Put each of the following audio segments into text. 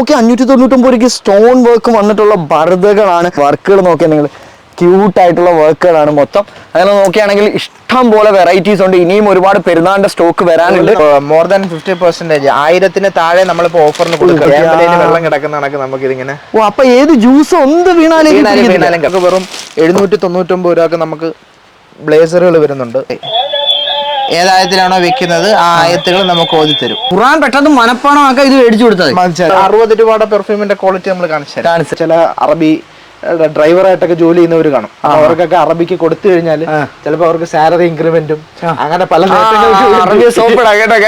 Okay 599 രൂപയ്ക്ക് stone work വന്നിട്ടുള്ള ബർദകളാണ്. വർക്കുകൾ നോക്കിയാൽ നിങ്ങൾ ക്യൂട്ടായിട്ടുള്ള വർക്കുകളാണ് മൊത്തം. അങ്ങനെ നോക്കുകയാണെങ്കിൽ ഇഷ്ടം പോലെ വെറൈറ്റീസ് ഉണ്ട്. ഇനിയും ഒരുപാട് പെരുന്നാളിന്റെ സ്റ്റോക്ക് വരാനുണ്ട്. മോർ ദാൻ 50%, 1000 താഴെ നമ്മളിപ്പോ ഓഫറിന് കൊടുക്കും. വെള്ളം കിടക്കുന്ന കണക്ക് നമുക്ക് ഇതിങ്ങനെ. ഓ, അപ്പൊ ഏത് ജ്യൂസ് എന്ത് വീണാലും വെറും 799 രൂപക്ക് നമുക്ക് ബ്ലേസറുകൾ വരുന്നുണ്ട്. ഏതായത്തിലാണോ വെക്കുന്നത് ആ ആയത്തുകൾ നമുക്ക് ഓതി തരും. ഖുർആൻ പെട്ടെന്ന് മനപ്പാടമാക്കാൻ ഇത് മേടിച്ചു കൊടുത്തത്. 60 രൂപയുടെ പെർഫ്യൂമിന്റെ ക്വാളിറ്റി നമ്മൾ കാണിച്ചു. ചില അറബി ഡ്രൈവറായിട്ടൊക്കെ ജോലി ചെയ്യുന്നവർ കാണും. അവർക്കൊക്കെ അറബിക്ക് കൊടുത്തു കഴിഞ്ഞാൽ ചിലപ്പോൾ അവർക്ക് സാലറി ഇൻക്രിമെന്റും അങ്ങനെ പല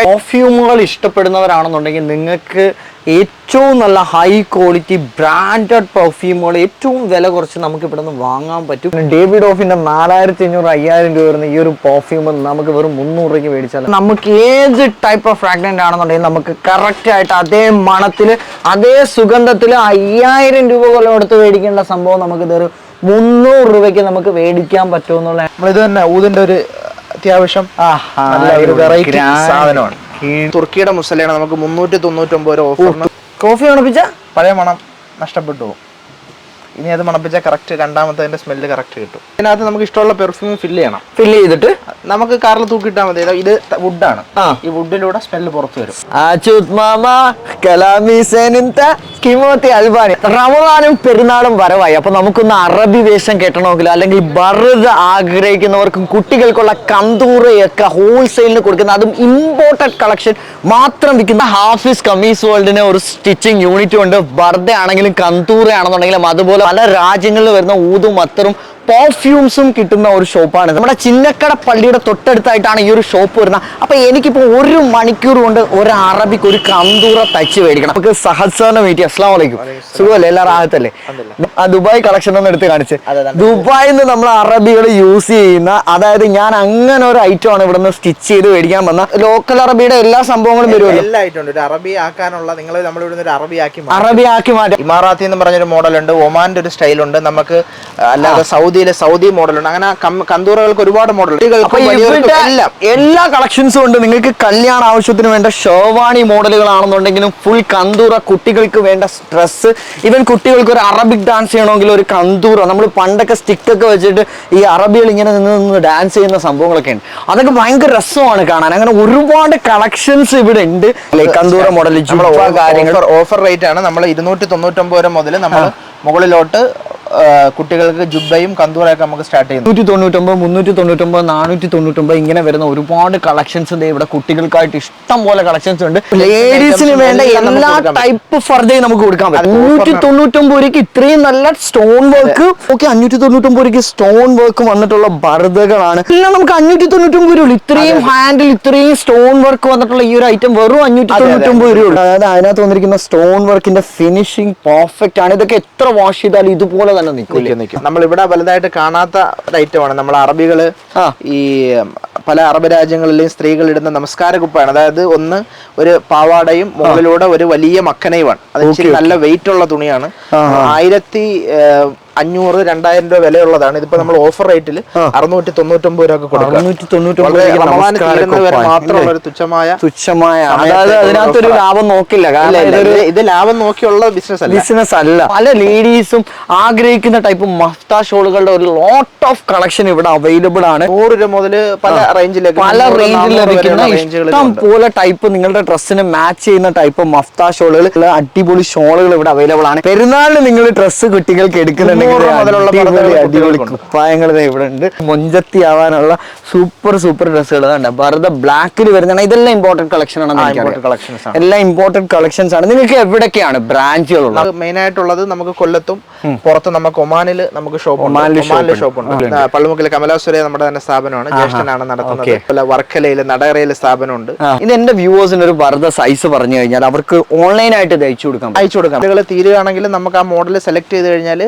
പെർഫ്യൂമുകൾ ഇഷ്ടപ്പെടുന്നവരാണെന്നുണ്ടെങ്കിൽ നിങ്ങൾക്ക് ഏറ്റവും നല്ല ഹൈ ക്വാളിറ്റി ബ്രാൻഡഡ് പെർഫ്യൂമുകൾ ഏറ്റവും വില കുറച്ച് നമുക്ക് ഇവിടെ നിന്ന് വാങ്ങാൻ പറ്റും. ഡേവിഡ് ഓഫിന്റെ 4500-5000 രൂപ വരുന്ന ഈ ഒരു പെർഫ്യൂം നമുക്ക് വെറും 300 രൂപയ്ക്ക് മേടിച്ചാൽ നമുക്ക് ഏത് ടൈപ്പ് ഓഫ് ഫ്രാഗ്രന്റ് ആണെന്നുണ്ടെങ്കിൽ നമുക്ക് കറക്റ്റ് ആയിട്ട് അതേ മണത്തിൽ അതേ സുഗന്ധത്തിൽ 5000 രൂപ കൊടുത്ത് മേടിക്കേണ്ട സംഭവം നമുക്ക് ഇതൊരു 300 രൂപയ്ക്ക് നമുക്ക് മേടിക്കാൻ പറ്റുമെന്നുള്ള. നമ്മളിത് തന്നെ ഊതിന്റെ ഒരു അത്യാവശ്യം വെറൈറ്റി സാധനമാണ്. തുർക്കിയുടെ മുസലയാണ് നമുക്ക് 399 രൂപ ഓഫറിന്. കോഫി മണപ്പിച്ച പഴയ മണം നഷ്ടപ്പെട്ടു പോകും. ഇനി അത് മണപ്പിച്ചാൽ കറക്റ്റ് രണ്ടാമത്തെ സ്മെല്ല് കറക്റ്റ് കിട്ടും. ഇതിനകത്ത് നമുക്ക് ഇഷ്ടമുള്ള പെർഫ്യൂം ഫില്ല് ചെയ്തിട്ട് നമുക്ക് കാറിൽ തൂക്കിയിട്ടാൽ മതി. ഇത് വുഡാണ്. ഈ വുഡിലൂടെ സ്മെല്ല് പുറത്തു വരും. റമദാനും പെരുന്നാളും വരവായി. അപ്പൊ നമുക്കൊന്ന് അറബി വേഷം കെട്ടണമെങ്കിൽ അല്ലെങ്കിൽ ബർദ ആഗ്രഹിക്കുന്നവർക്കും കുട്ടികൾക്കുള്ള കന്തൂറയൊക്കെ ഹോൾസെയിലിന് കൊടുക്കുന്ന, അതും ഇമ്പോർട്ടഡ് കളക്ഷൻ മാത്രം വിൽക്കുന്ന ഹാഫിസ് കമീസ് വേൾഡിന് ഒരു സ്റ്റിച്ചിങ് യൂണിറ്റും ഉണ്ട്. ബർദ ആണെങ്കിലും കന്തൂറ ആണെന്നുണ്ടെങ്കിലും അതുപോലെ പല രാജ്യങ്ങളിൽ വരുന്ന ഊതും അത്തറും പെർഫ്യൂംസും കിട്ടുന്ന ഒരു ഷോപ്പാണ്. നമ്മുടെ ചിന്നക്കട പള്ളിയുടെ തൊട്ടടുത്തായിട്ടാണ് ഈ ഒരു ഷോപ്പ് വരുന്നത്. അപ്പൊ എനിക്കിപ്പോ 1 മണിക്കൂർ കൊണ്ട് ഒരു അറബിക്ക് ഒരു കന്തൂറ തച്ച് മേടിക്കണം. നമുക്ക് സഹദ് സാറിനെ മീറ്റ്. അസ്സലാമു അലൈക്കും. സുഖമല്ലേ? എല്ലാ റാഹത്തല്ലേ? ആ ദുബായ് കളക്ഷൻ ഒന്ന് എടുത്ത് കാണിച്ച്. ദുബായിൽ നിന്ന് നമ്മൾ അറബികൾ യൂസ് ചെയ്യുന്ന, അതായത് ഞാൻ അങ്ങനെ ഒരു ഐറ്റം ആണ് ഇവിടെ നിന്ന് സ്റ്റിച്ച് ചെയ്ത് മേടിക്കാൻ വന്ന. ലോക്കൽ അറബിയുടെ എല്ലാ സംഭവങ്ങളും വരുമല്ലോ. എല്ലാ ഐറ്റം ഉണ്ട്. ഒരു അറബി ആക്കാനുള്ള നിങ്ങൾ നമ്മൾ ഇവിടുന്ന് ഒരു അറബിയാക്കി മാറ്റാം. ഇമാറാത്തി എന്ന് പറഞ്ഞൊരു മോഡലുണ്ട്, ഒമാന്റെ ഒരു സ്റ്റൈലുണ്ട്, നമുക്ക് അല്ലാതെ സൗദി മോഡലുണ്ട്. അങ്ങനെ കന്തൂറകൾക്ക് ഒരുപാട് മോഡലുണ്ട്. എല്ലാ കളക്ഷൻസും ഉണ്ട്. നിങ്ങൾക്ക് കല്യാണ ആവശ്യത്തിന് വേണ്ട ഷെർവാണി മോഡലുകളാണെന്നുണ്ടെങ്കിലും ഫുൾ കന്തൂറ, കുട്ടികൾക്ക് വേണ്ട ഡ്രസ്സ്, ഈവൻ കുട്ടികൾക്ക് ഒരു അറബിക് ഡാൻസ് ചെയ്യണമെങ്കിൽ ഒരു കന്തൂറ. നമ്മൾ പണ്ടൊക്കെ സ്റ്റിക്കൊക്കെ വെച്ചിട്ട് ഈ അറബികൾ ഇങ്ങനെ നിന്ന് ഡാൻസ് ചെയ്യുന്ന സംഭവങ്ങളൊക്കെ ഉണ്ട്. അതൊക്കെ ഭയങ്കര രസമാണ് കാണാൻ. അങ്ങനെ ഒരുപാട് കളക്ഷൻസ് ഇവിടെ ഉണ്ട്. കന്തൂറ മോഡൽ കാര്യങ്ങൾ ഓഫർ റേറ്റ് ആണ്. നമ്മൾ 299 രൂപ മുതൽ നമ്മൾ മുകളിലോട്ട് കുട്ടികൾക്ക് ജുബയും കന്തൂറയൊക്കെ നമുക്ക് സ്റ്റാർട്ട് ചെയ്യും. 299, 399, 499 ഇങ്ങനെ വരുന്ന ഒരുപാട് കളക്ഷൻസ് ഉണ്ട് ഇവിടെ. കുട്ടികൾക്കായിട്ട് ഇഷ്ടം പോലെ കളക്ഷൻസ് ഉണ്ട്. ലേഡീസിന് വേണ്ട എല്ലാ ടൈപ്പ് ഫർദയും നമുക്ക് കൊടുക്കാൻ പറ്റും. 399 രൂപയ്ക്ക് ഇത്രയും നല്ല സ്റ്റോൺ വർക്ക്. ഓക്കെ 599 രൂപയ്ക്ക് സ്റ്റോൺ വർക്ക് വന്നിട്ടുള്ള ബർദകളാണ്. എല്ലാം നമുക്ക് 599 രൂപ. ഇത്രയും ഹാൻഡിൽ, ഇത്രയും സ്റ്റോൺ വർക്ക് വന്നിട്ടുള്ള ഈ ഒരു ഐറ്റം വെറും 599 രൂപ. അതായത് അതിനകത്ത് വന്നിരിക്കുന്ന സ്റ്റോൺ വർക്കിന്റെ ഫിനിഷിംഗ് പെർഫെക്റ്റ് ആണ്. ഇതൊക്കെ എത്ര വാഷ് ചെയ്താലും ഇതുപോലെ നിൽക്കും. നമ്മൾ ഇവിടെ വലുതായിട്ട് കാണാത്ത ഒരു ഐറ്റമാണ്. നമ്മൾ അറബികള് ഈ പല അറബ് രാജ്യങ്ങളിലെയും സ്ത്രീകൾ ഇടുന്ന നമസ്കാര കുപ്പായാണ്. അതായത് ഒന്ന് ഒരു പാവാടയും മുകളിലൂടെ ഒരു വലിയ മക്കനയുമാണ്. അത് നല്ല വെയിറ്റ് ഉള്ള തുണിയാണ്. 1500-2000 രൂപ വിലയുള്ളതാണ്. ഇതിപ്പോ നമ്മൾ ഓഫർ റേറ്റിൽ 699 രൂപ കൊടുക്കാം. മാത്രമുള്ള ഒരു തുച്ഛമായ, അതായത് അതിനകത്തൊരു ലാഭം നോക്കില്ല. ഇത് ലാഭം നോക്കിയുള്ള ബിസിനസ് അല്ല. പല ലേഡീസും ആഗ്രഹിക്കുന്ന ടൈപ്പ് മഫ്ത ഷോളുകളുടെ ഒരു ലോട്ട് ഓഫ് കളക്ഷൻ ഇവിടെ അവൈലബിൾ ആണ്. 100 രൂപ മുതൽ പല റേഞ്ചിൽ ലഭിക്കുന്ന ഇഷ്ടം പോലെ ടൈപ്പ് നിങ്ങളുടെ ഡ്രസ്സിന് മാച്ച് ചെയ്യുന്ന ടൈപ്പ് മഫ്ത ഷോളുകൾ, അടിപൊളി ഷോളുകൾ ഇവിടെ അവൈലബിൾ ആണ്. പെരുന്നാളിന് നിങ്ങൾ ഡ്രസ്സ് കുട്ടികൾക്ക് എടുക്കുന്നുണ്ടെങ്കിൽ അടിപൊളി കുപ്പായങ്ങൾ ഇവിടെ ഉണ്ട്. മൊഞ്ചത്തി ആവാനുള്ള സൂപ്പർ ഡ്രസ്സുകൾ ഉണ്ട്. ബർദ ബ്ലാക്കിൽ വരുന്നതാണ്. ഇതെല്ലാം ഇമ്പോർട്ടന്റ് കളക്ഷൻ ആണ്. എല്ലാം ഇമ്പോർട്ടന്റ് കളക്ഷൻസ് ആണ്. നിങ്ങൾക്ക് എവിടെയൊക്കെയാണ് ബ്രാഞ്ചുകൾ ഉള്ളത്? മെയിൻ ആയിട്ടുള്ളത് നമുക്ക് കൊല്ലത്തും പുറത്ത് നമുക്ക് ഒമാനിൽ നമുക്ക് ഷോപ്പുണ്ട്. പള്ളുമുക്കിലെ കമലാസുരേ നമ്മുടെ തന്നെ സ്ഥാപനമാണ്. ജ്യേഷ്ഠനാണ് നടത്തുന്നത്. വർക്കലയില് നടയറയിലെ സ്ഥാപനമുണ്ട്. ഇത് എന്റെ വ്യൂവേഴ്സിന് ഒരു ബർദ സൈസ് പറഞ്ഞു കഴിഞ്ഞാൽ അവർക്ക് ഓൺലൈനായിട്ട് അയച്ചു കൊടുക്കാം. തീരുകയാണെങ്കിൽ നമുക്ക് ആ മോഡൽ സെലക്ട് ചെയ്ത് കഴിഞ്ഞാൽ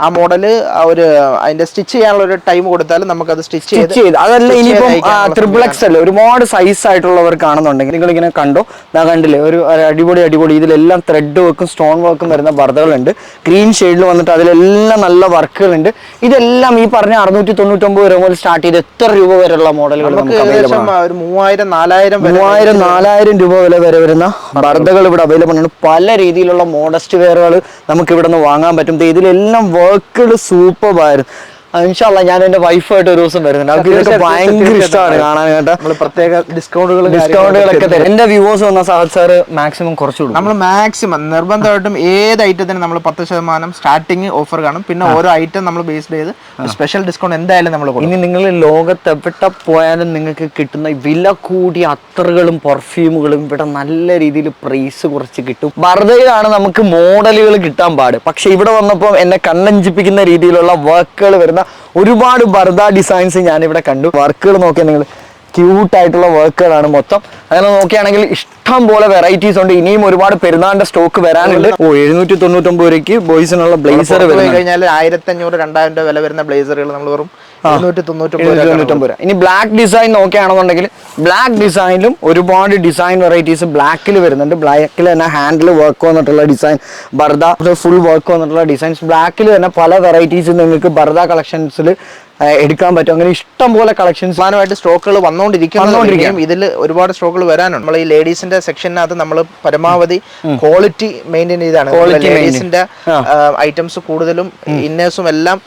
ആ മോഡല് ഒരു അതിന്റെ സ്റ്റിച്ച് ചെയ്യാനുള്ള ഒരു ടൈം കൊടുത്താലും നമുക്കത് സ്റ്റിച്ച് ചെയ്ത് അതല്ല ഇനിയിപ്പം ട്രിപ്പിൾ എക്സ് അല്ലേ ഒരുപാട് സൈസ് ആയിട്ടുള്ളവർക്കാണെന്നുണ്ടെങ്കിൽ നിങ്ങൾ ഇങ്ങനെ കണ്ടോ കണ്ടില്ലേ ഒരു അടിപൊളി ഇതിലെല്ലാം ത്രെഡ് വർക്കും സ്റ്റോൺ വർക്കും വരുന്ന ബർദകളുണ്ട്. ഗ്രീൻ ഷെയ്ഡിൽ വന്നിട്ട് അതിലെല്ലാം നല്ല വർക്കുകളുണ്ട്. ഇതെല്ലാം ഈ പറഞ്ഞ 699 രൂപ മുതൽ സ്റ്റാർട്ട് ചെയ്ത് എത്ര രൂപ വരെയുള്ള മോഡലുകൾ നമുക്ക് അവൈലബിൾ ആണ്? 3000-4000 രൂപ വില വരെ വരുന്ന ബർദകൾ ഇവിടെ അവൈലബിൾ ആണ്. പല രീതിയിലുള്ള മോഡസ്റ്റ് വെയറുകൾ നമുക്ക് ഇവിടെ നിന്ന് വാങ്ങാൻ പറ്റും. ഇതിലെല്ലാം വർക്കുകൾ സൂപ്പർബായിരുന്നു. ഇൻഷാല്ലാ ഞാൻ എന്റെ വൈഫായിട്ട് ഒരു ദിവസം വരുന്നുണ്ട്. അവർക്ക് ഇതൊക്കെ ഭയങ്കര ഇഷ്ടമാണ് കാണാൻ കേട്ടോ. പ്രത്യേക ഡിസ്കൗണ്ടുകളൊക്കെ തരും. എന്റെ വ്യൂവേഴ്സ് വന്ന സാദ് സാർ മാക്സിമം കുറച്ചു കൊടുക്കും. നമ്മൾ മാക്സിമം നിർബന്ധമായിട്ടും ഏത് ഐറ്റത്തിന് നമ്മൾ 10% സ്റ്റാർട്ടിങ് ഓഫർ കാണും. പിന്നെ ഓരോ ഐറ്റം നമ്മൾ ബേസ്ഡ് ചെയ്ത് സ്പെഷ്യൽ ഡിസ്കൗണ്ട് എന്തായാലും നമ്മൾ കൊടുക്കും. ഇനി നിങ്ങൾ ലോകത്ത് എവിടെ പോയാലും നിങ്ങൾക്ക് കിട്ടുന്ന വില കൂടിയ അത്തറുകളും പെർഫ്യൂമുകളും ഇവിടെ നല്ല രീതിയിൽ പ്രൈസ് കുറച്ച് കിട്ടും. ബർദയിലാണ് നമുക്ക് മോഡലുകൾ കിട്ടാൻ പാട്. പക്ഷെ ഇവിടെ വന്നപ്പോൾ എന്നെ കണ്ണഞ്ചിപ്പിക്കുന്ന രീതിയിലുള്ള വർക്കുകൾ വരുന്ന ഒരുപാട് ബർദ ഡിസൈൻസ് ഞാൻ ഇവിടെ കണ്ടു. വർക്കുകൾ നോക്കിയാൽ നിങ്ങൾ ക്യൂട്ടായിട്ടുള്ള വർക്കുകളാണ് മൊത്തം. അങ്ങനെ നോക്കുകയാണെങ്കിൽ ഇഷ്ടം പോലെ വെറൈറ്റീസ് ഉണ്ട്. ഇനിയും ഒരുപാട് പെരുന്നാളിന്റെ സ്റ്റോക്ക് വരാനുണ്ട്. 799 രൂപയ്ക്ക് ബോയ്സിനുള്ള ബ്ലേസർ കഴിഞ്ഞാൽ 1500-2000 രൂപ വില വരുന്ന ബ്ലേസറുകൾ നമ്മൾ വെറും 799 രൂപ. ഇനി ബ്ലാക്ക് ഡിസൈൻ നോക്കുകയാണെന്നുണ്ടെങ്കിൽ ബ്ലാക്ക് ഡിസൈനിലും ഒരുപാട് ഡിസൈൻ വെറൈറ്റീസ് ബ്ലാക്കിൽ വരുന്നുണ്ട്. ബ്ലാക്കിൽ തന്നെ ഹാൻഡിൽ വർക്ക് വന്നിട്ടുള്ള ഡിസൈൻ, ബർദ ഫുൾ വർക്ക് വന്നിട്ടുള്ള ഡിസൈൻസ്, ബ്ലാക്കിൽ തന്നെ പല വെറൈറ്റീസ് നിങ്ങൾക്ക് ബർദ കളക്ഷൻസിൽ എടുക്കാൻ പറ്റും. അങ്ങനെ ഇഷ്ടം പോലെ കളക്ഷൻസ് പ്രധാനമായിട്ട് സ്റ്റോക്കുകൾ വന്നുകൊണ്ടിരിക്കും. ഇതിൽ ഒരുപാട് സ്റ്റോക്കുകൾ വരാനുണ്ട്. നമ്മൾ ഈ ലേഡീസിന്റെ സെക്ഷനകത്ത് നമ്മൾ പരമാവധി ക്വാളിറ്റി മെയിൻറ്റെയിൻ ചെയ്താണ്. ലേഡീസിന്റെ ഐറ്റംസ് കൂടുതലും ഇന്നേഴ്സും എല്ലാം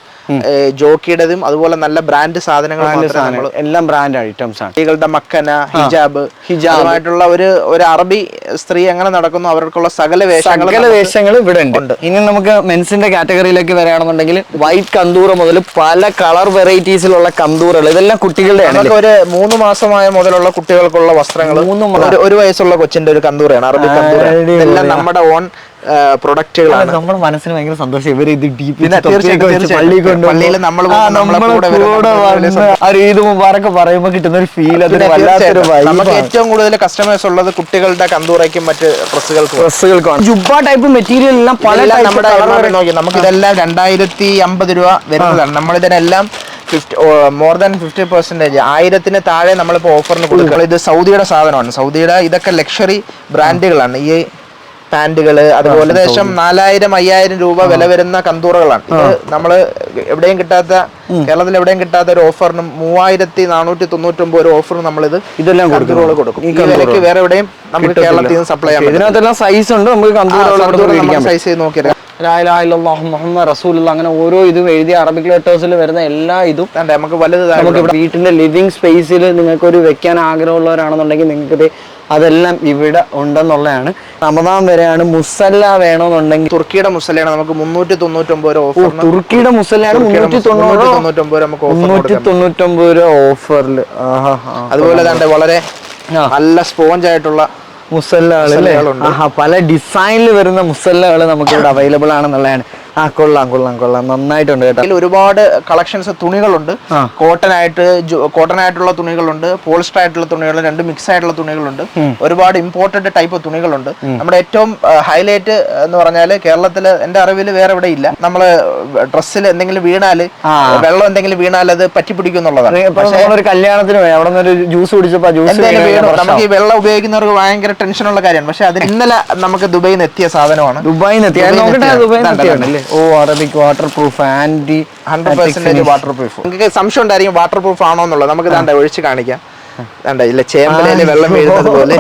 ജോക്കിയുടേതും അതുപോലെ നല്ല ബ്രാൻഡ് സാധനങ്ങൾ എല്ലാം ബ്രാൻഡ് ഐറ്റംസ് ആണ്. സ്ത്രീകളുടെ മക്കന, ഹിജാബായിട്ടുള്ള ഒരു അറബി സ്ത്രീ എങ്ങനെ നടക്കുന്നു അവർക്കുള്ള സകല വേഷങ്ങൾ ഇവിടെ ഉണ്ട്. ഇനി നമുക്ക് മെൻസിന്റെ കാറ്റഗറിയിലേക്ക് വരികയാണെന്നുണ്ടെങ്കിൽ വൈറ്റ് കന്തൂറ മുതൽ പല കളർ വെറൈറ്റീസിലുള്ള കന്തൂറുകൾ, ഇതെല്ലാം കുട്ടികളുടെ ഒരു 3 മാസമായ മുതലുള്ള കുട്ടികൾക്കുള്ള വസ്ത്രങ്ങൾ, 1 വയസ്സുള്ള കൊച്ചിന്റെ ഒരു കന്തൂറയാണ് അറബി കന്തൂറ. ഇതെല്ലാം നമ്മുടെ ഓൺ പ്രൊഡക്റ്റുകളാണ്. നമ്മുടെ മനസ്സിന് ഭയങ്കര സന്തോഷം. ഇവർ ഇത് പള്ളിയിൽ ഈദ് മുബാറക്ക് പറയുമ്പോൾ കിട്ടുന്ന ഒരു ഫീൽ, നമുക്ക് ഏറ്റവും കൂടുതൽ കസ്റ്റമേഴ്സ് ഉള്ളത് കുട്ടികളുടെ കന്തൂറയ്ക്കും മറ്റ് ഡ്രസ്സുകൾക്കാണ്. ജുബ്ബ ടൈപ്പ് മെറ്റീരിയൽ എല്ലാം പല നമ്മുടെ നമുക്ക് ഇതെല്ലാം 2050 രൂപ വരുന്നതാണ്. നമ്മളിതിനെല്ലാം മോർ ദാൻ 50%, 1000-ന് താഴെ നമ്മളിപ്പോ ഓഫറിന് കൊടുക്കുക. ഇത് സൗദിയുടെ സാധനമാണ്. സൗദിയുടെ ഇതൊക്കെ ലക്ഷറി ബ്രാൻഡുകളാണ്. ഈ പാന്റുകള് അതുപോലെ ഏകദേശം 4000-5000 രൂപ വില വരുന്ന കന്തൂറകളാണ്. ഇത് നമ്മള് എവിടെയും കിട്ടാത്ത, കേരളത്തിൽ എവിടെയും കിട്ടാത്ത ഒരു ഓഫറിനും 3499 ഒരു ഓഫറും നമ്മളിത് ഇതെല്ലാം കന്തൂറുകൾ കൊടുക്കും. ഈ വിലക്ക് വേറെ എവിടെയും നമുക്ക് കേരളത്തിൽ നിന്ന് സപ്ലൈ ചെയ്യാം. ഇതിനകത്തെല്ലാം സൈസ് ഉണ്ട്. നമുക്ക് സൈസ് ചെയ്ത് നോക്കിയാൽ മുഹമ്മദ് റസൂലുള്ള അങ്ങനെ ഓരോ ഇതും എഴുതിയ അറബിക് ലെറ്റേഴ്സിൽ വരുന്ന എല്ലാ ഇതും നമുക്ക് വലുത് നമുക്ക് വീട്ടിന്റെ ലിവിങ് സ്പേസിൽ നിങ്ങൾക്ക് ഒരു വെക്കാൻ ആഗ്രഹമുള്ളവരാണെന്നുണ്ടെങ്കിൽ നിങ്ങൾക്ക് അതെല്ലാം ഇവിടെ ഉണ്ടെന്നുള്ളതാണ്. റമദാൻ വരെയാണ്. മുസല്ല വേണമെന്നുണ്ടെങ്കിൽ തുർക്കിയുടെ മുസല്ലയാണ് നമുക്ക് 399 രൂപ ഓഫർ. തുർക്കിയുടെ മുസല്ലയാണ് 399 നമുക്ക് 399 രൂപ ഓഫറിൽ. അതുപോലെ തന്നെ വളരെ നല്ല സ്പോഞ്ച് ആയിട്ടുള്ള മുസല്ലകളുണ്ട്. പല ഡിസൈനിൽ വരുന്ന മുസല്ലകൾ നമുക്ക് ഇവിടെ അവൈലബിൾ ആണെന്നുള്ളതാണ്. കൊള്ളാം നന്നായിട്ടുണ്ട് കേട്ടോ. ഒരുപാട് കളക്ഷൻസ് തുണികളുണ്ട്. കോട്ടൺ ആയിട്ടുള്ള തുണികളുണ്ട്, പോളിസ്റ്റർ ആയിട്ടുള്ള തുണികളുണ്ട്, 2 മിക്സ് ആയിട്ടുള്ള തുണികളുണ്ട്. ഒരുപാട് ഇമ്പോർട്ടന്റ് ടൈപ്പ് തുണികളുണ്ട്. നമ്മുടെ ഏറ്റവും ഹൈലൈറ്റ് എന്ന് പറഞ്ഞാൽ കേരളത്തില് എന്റെ അറിവിൽ വേറെ എവിടെ ഇല്ല. നമ്മള് ഡ്രസ്സിൽ എന്തെങ്കിലും വീണാല്, വെള്ളം എന്തെങ്കിലും വീണാൽ അത് പറ്റിപ്പിടിക്കും എന്നുള്ളതാണ്. ഒരു കല്യാണത്തിന് അവിടെ നിന്ന് ജ്യൂസ് കുടിച്ചപ്പോ നമുക്ക് ഈ വെള്ളം ഉപയോഗിക്കുന്നവർക്ക് ഭയങ്കര ടെൻഷനുള്ള കാര്യമാണ്. പക്ഷെ അത് ഇന്നലെ നമുക്ക് ദുബൈയിൽ നിന്ന് എത്തിയ സാധനമാണ്. Arabic water proof, 100% water proof. നിങ്ങൾക്ക് സംശയം ഉണ്ടായിരിക്കും വാട്ടർ പ്രൂഫ് ആണോ എന്നുള്ളത്. നമുക്ക് ഇതാണ്ട് ഒഴിച്ച് കാണിക്കാം. ഇല്ല, ചേമ്പലയില് വെള്ളം വീഴുന്നത് പോലെ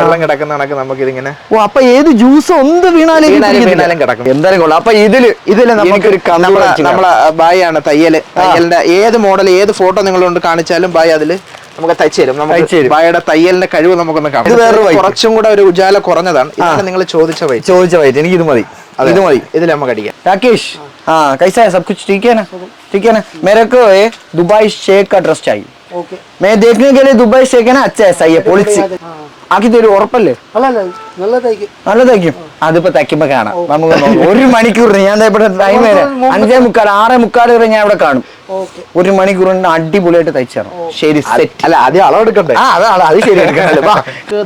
വെള്ളം കിടക്കുന്ന കണക്ക് നമുക്ക് ഇതിങ്ങനെ. അപ്പൊ ഏത് ജ്യൂസ് ഒന്ന് വീണാലും കിടക്കും. എന്തായാലും കൊള്ളാം. അപ്പൊ ഇതില് നമുക്കൊരു നമ്മളെ ബായാണ് തയ്യലിന്റെ ഏത് മോഡൽ, ഏത് ഫോട്ടോ നിങ്ങളോട് കാണിച്ചാലും ബായ് അതില് നമുക്ക് തയ്ച്ചു തരും. നമുക്ക് ബായുടെ തയ്യലിന്റെ കഴിവ് നമുക്കൊന്ന് കാണാം. കുറച്ചും കൂടെ ഒരു ഉജാല കുറഞ്ഞതാണ്. ഇതാണ് നിങ്ങൾ ചോദിച്ച വൈറ്റ്. എനിക്ക് ഇത് മതി. ഇതിൽ നമുക്ക് അടിക്കാം. राकेश, कैसा है? सब कुछ ठीक है ना? ठीक है ना? मेरे को दुबई शेख का ड्रेस चाहिए. ओके. मैं देखने के लिए दुबई से ना अच्छा है, सही है, പൊളിച്ച് ആക്കി തരും, ഉറപ്പല്ലേ? നല്ലതായിരിക്കും. അതിപ്പോ തയ്ക്കുമ്പോ കാണാം, നമുക്ക് നോക്കാം. 1 മണിക്കൂറിന് ഞാൻ ഇവിടെ ടൈം 5:45 6:45 വരെ ഞാൻ ഇവിടെ കാണും. 1 മണിക്കൂറിന് അടിപൊളിയായിട്ട് തയ്ച്ചു തരണം. ശരി, സെറ്റ്. അല്ല ആദ്യം അളവെടുക്കണ്ടേ? അത് ശരി എടുക്കണല്ലോ.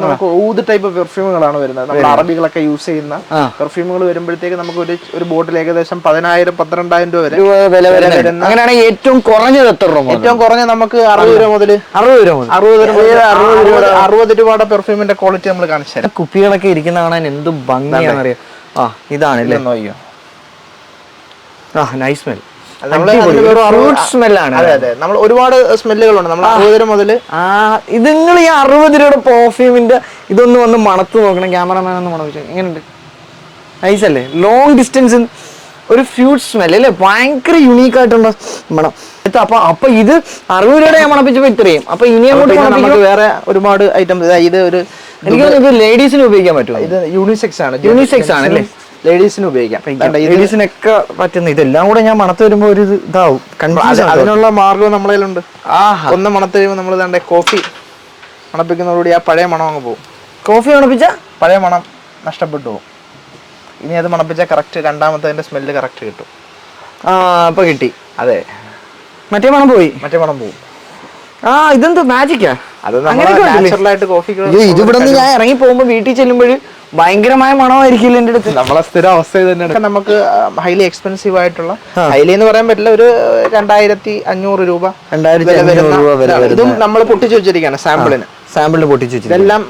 നമുക്ക് ഊത് ടൈപ്പ് പെർഫ്യൂമുകളാണ് വരുന്നത്. നമ്മൾ അറബികളൊക്കെ യൂസ് ചെയ്യുന്ന പെർഫ്യൂമുകൾ വരുമ്പോഴത്തേക്ക് നമുക്ക് ഒരു ബോട്ടിൽ ഏകദേശം 10,000-12,000 രൂപ വരെ വില വരുന്ന. അങ്ങനെയാണെങ്കിൽ ഏറ്റവും കുറഞ്ഞത് എത്ര രൂപ? ഏറ്റവും കുറഞ്ഞ നമുക്ക് 60 രൂപ മുതൽ 60 രൂപയുടെ പെർഫ്യൂമിന്റെ ക്വാളിറ്റി നമ്മൾ കാണിച്ചു തരാം. കുപ്പികളൊക്കെ ഇരിക്കുന്ന കാണാൻ എന്ത് ഭംഗിയാണെന്നറിയാം. ഇതാണല്ലേ? Nice smell. നമ്മൾ ഒരുപാട് സ്മെല്ലുകളുണ്ട്. നമ്മൾ 60 മുതൽ ഇത് നിങ്ങൾ ഈ 60 രൂപയുടെ പെർഫ്യൂമിന്റെ ഇതൊന്ന് വന്ന് മണത്ത് നോക്കണം. ക്യാമറമാൻ ഒന്ന് മണപ്പിച്ചു. എങ്ങനെയുണ്ട്? നൈസ് അല്ലേ? ലോങ് ഡിസ്റ്റൻസ് ഒരു ഫ്രൂട്ട് സ്മെൽ അല്ലേ? ഭയങ്കര യുണീക്ക് ആയിട്ടുള്ള മണം. അപ്പൊ ഇത് 60 രൂപയുടെ ഞാൻ മണപ്പിച്ചപ്പോ ഇത്രയും. അപ്പൊ ഇനി അങ്ങോട്ട് വേറെ ഒരുപാട് ഐറ്റംസ്. ഇത് ഒരു എനിക്ക് ലേഡീസിന് ഉപയോഗിക്കാൻ പറ്റുമോ? ഇത് യൂണിസെക്സ് ആണ്. യൂണിസെക്സ് ആണല്ലേ? ലേഡീസിന് ഉപയോഗിക്കാം. ലേഡീസിനൊക്കെ പറ്റുന്ന ഇതെല്ലാം കൂടെ ഞാൻ മണത്ത് വരുമ്പോ ഒരു ഇതാവും. അതിനുള്ള മാർഗവും നമ്മളതിലുണ്ട്. ഒന്ന് മണത്ത് കഴിയുമ്പോൾ നമ്മൾ ഇതാണ്ട് കോഫി മണപ്പിക്കുന്നതോടുകൂടി ആ പഴയ മണം അങ്ങ് പോകും. കോഫി മണപ്പിച്ച പഴയ മണം നഷ്ടപ്പെട്ടു പോകും. ഇനി അത് മണപ്പിച്ചാൽ കറക്റ്റ് രണ്ടാമത്തെ സ്മെല്ല് കറക്റ്റ് കിട്ടും. ഇപ്പൊ കിട്ടി. അതെ, മറ്റേ മണം പോയി. മറ്റേ മണം പോകും. ഇതെന്തോ മാജിക്കാ? അത് നാച്ചുറലായിട്ട് കോഫി. ഇതിവിടെ നിന്ന് ഞാൻ ഇറങ്ങി പോകുമ്പോ വീട്ടിൽ ചെല്ലുമ്പോൾ ഭയങ്കരമായ മണമായിരിക്കില്ല എന്റെ അടുത്ത്. നമ്മളെ സ്ഥിര അവസ്ഥ തന്നെയാണ്. നമുക്ക് ഹൈലി എക്സ്പെൻസീവ് ആയിട്ടുള്ള, ഹൈലി എന്ന് പറയാൻ പറ്റില്ല, ഒരു 2,500 രൂപ. ഇതും നമ്മൾ പൊട്ടിച്ചു വെച്ചിരിക്കുകയാണ് സാമ്പിളിന് പൊട്ടിച്ചു വെച്ചിരിക്കുന്നത്. ഇതെല്ലാം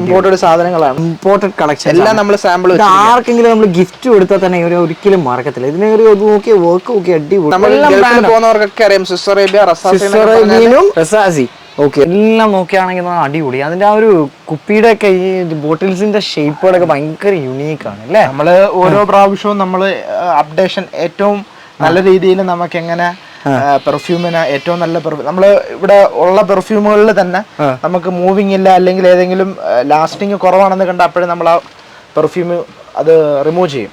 ഇമ്പോർട്ടഡ് സാധനങ്ങളാണ്, ഇമ്പോർട്ടഡ് കളക്ഷൻ. എല്ലാം നമ്മൾ സാമ്പിൾ. ആർക്കെങ്കിലും നമ്മൾ ഗിഫ്റ്റ് കൊടുത്താൽ തന്നെ ഒരിക്കലും മറക്കത്തില്ല. ഇതിനെ നോക്കിയ വർക്ക് നോക്കി അടിപൊളി. പോകുന്നവർക്കൊക്കെ അറിയാം സ്വിസ് അറേബ്യ, റസാസി. ഓക്കെ, എല്ലാം നോക്കുകയാണെങ്കിൽ അടിപൊളി. അതിന്റെ ആ ഒരു കുപ്പിയുടെ ഒക്കെ ഈ ബോട്ടിൽസിന്റെ ഷേപ്പുകളൊക്കെ ഭയങ്കര യുണീക്ക് ആണ് അല്ലേ? നമ്മള് ഓരോ പ്രാവശ്യവും നമ്മള് അപ്ഡേഷൻ ഏറ്റവും നല്ല രീതിയിൽ നമുക്ക് എങ്ങനെ പെർഫ്യൂമിന് ഏറ്റവും നല്ല പെർഫ്യൂം, നമ്മൾ ഇവിടെ ഉള്ള പെർഫ്യൂമുകളിൽ തന്നെ നമുക്ക് മൂവിങ് ഇല്ല അല്ലെങ്കിൽ ഏതെങ്കിലും ലാസ്റ്റിങ് കുറവാണെന്ന് കണ്ട അപ്പോഴും നമ്മൾ ആ പെർഫ്യൂം അത് റിമൂവ് ചെയ്യും.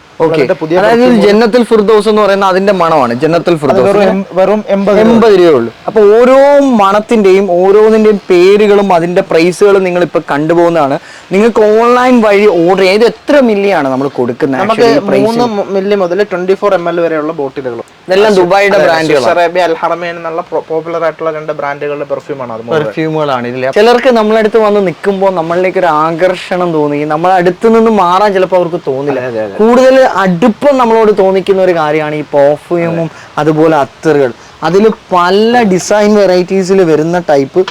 ജന്നത്തുൽ ഫിർദൗസ് എന്ന് പറയുന്ന അതിന്റെ മണമാണ്. ജന്നത്തുൽ ഫിർദൗസ് വെറും 80 രൂപയുള്ളൂ. അപ്പൊ ഓരോ മണത്തിന്റെയും ഓരോന്നിന്റെയും പേരുകളും അതിന്റെ പ്രൈസുകളും നിങ്ങൾ ഇപ്പൊ കണ്ടുപോകുന്നതാണ്. നിങ്ങൾക്ക് ഓൺലൈൻ വഴി ഓർഡർ ചെയ്ത് എത്ര മില്ലിയാണ് നമ്മൾ കൊടുക്കുന്നത്? നമുക്ക് 3 മില്ലി മുതൽ 24 ml വരെയുള്ള ബോട്ടിലുകൾ. ഇതെല്ലാം ദുബായിയുടെ ബ്രാൻഡുകൾ. അറേബ്യ, അൽ ഹറമൈൻ എന്നുള്ള പോപ്പുലർ ആയിട്ടുള്ള 2 ബ്രാൻഡുകളുടെ പെർഫ്യൂമുകളാണ് ഇതിൽ. ചിലർക്ക് നമ്മളടുത്ത് വന്ന് നിൽക്കുമ്പോൾ നമ്മളിലേക്ക് ഒരു ആകർഷണം തോന്നി, നമ്മളെ അടുത്ത് നിന്ന് മാറാൻ ചിലപ്പോൾ അവർക്ക് തോന്നില്ല. കൂടുതൽ അടുപ്പം നമ്മളോട് തോന്നിക്കുന്ന ഒരു കാര്യമാണ് ഈ പെർഫ്യൂമും അതുപോലെ അത്തറുകൾ. അതിൽ പല ഡിസൈൻ വെറൈറ്റീസിൽ വരുന്ന ടൈപ്പ്